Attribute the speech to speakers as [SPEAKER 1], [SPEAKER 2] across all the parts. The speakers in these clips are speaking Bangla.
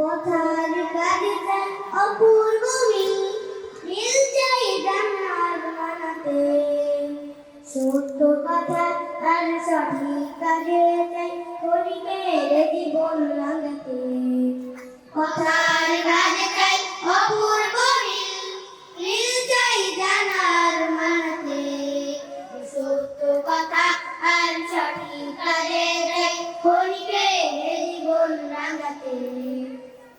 [SPEAKER 1] কথার কাজে অপূর্ব মিল মিল চাই জানার মানাতে সত্য কথা আর সঠিক কাজে চাই হরিকের জীবন লাগাতে কথার কাজে চাই অপূর্ব মিল মিল চাই জানার মানাতে সত্য কথা আর সঠিক কাজে চাই হরিকের জীবন লাগাতে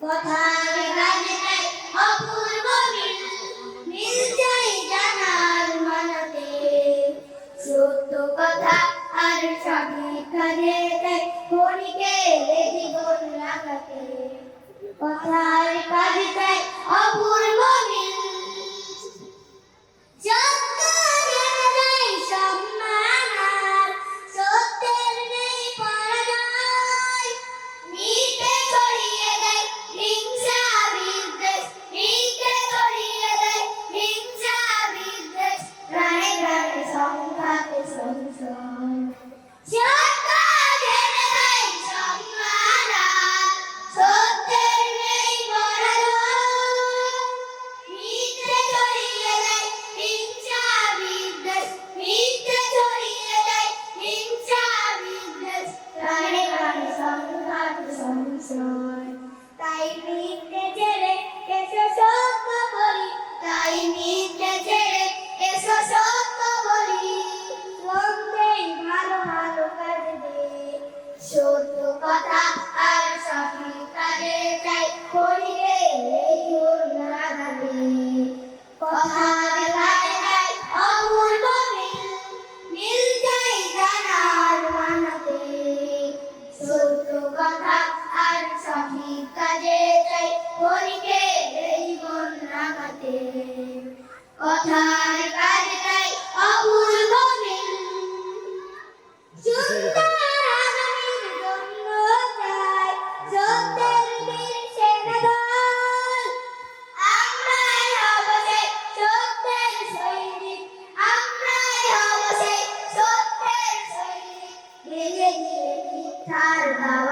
[SPEAKER 1] কথার কাজে চাই অপূর্ব মিল মিল চাই জানার মানাতে সত্য কথা আর সঠিক কাজে চাই হরিকের জীবন লাগাতে কথার কাজে চাই অপূর্ব মিল তাই মিথ্যে ছেড়ে এসো সত্য বলি তাই মিথ্যে ছেড়ে এসো সত্য বলি শ্রমদেই ভালো ভালো কাজে দে সত্য কথা আর সঠিক কাজে চাই করিলে জীবন লাগাবে কথার কাজে চাই অপূর্ব মিল মিল চাই জানার মানাতে সত্য কথা আর সঠিক কাজে চাই হরিকে জীবন লাগাতে কথার কাজে চাই অপূর্ব মিল সুন্দর আগামীর জন্য চাই সত্যের বীর সেনাদল আমরাই হব সেই সত্যের সৈনিক আমরাই হব সেই সত্যের সৈনিক ভেঙে দিয়ে মিথ্যার দাওয়া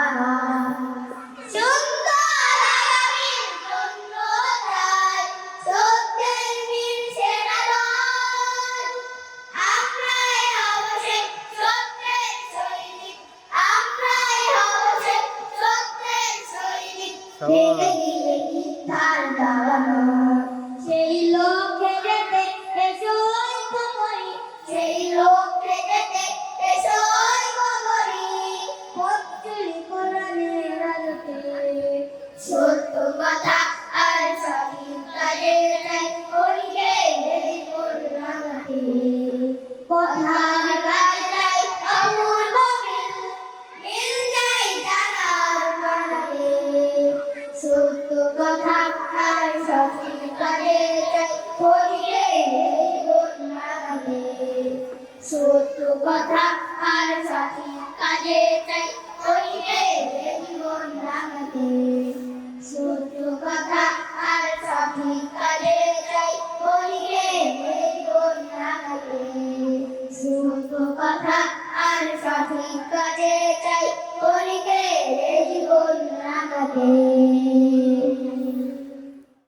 [SPEAKER 1] সেই লক্ষ্যে যেতে এসো ঐক্য করি সেই লক্ষ্যে যেতে এসো ঐক্য করি পথ চলি কোরআনের আলোতে সত্য কথা আর সঠিক কাজে চাই হরিকে জীবন লাগাতে কথার কাজে চাই অপূর্ব মিল মিল চাই জানার মানাতে সত্য কথা আর সঠিক কাজে চাই হরিকে জীবন লাগাতে সত্য কথা আর সঠিক কাজে চাই হরিকে জীবন লাগাতে সত্য কথা আর সঠিক কাজে চাই হরিকে জীবন লাগাতে সত্য কথা আর সঠিক কাজে চাই হরিকে জীবন লাগাতে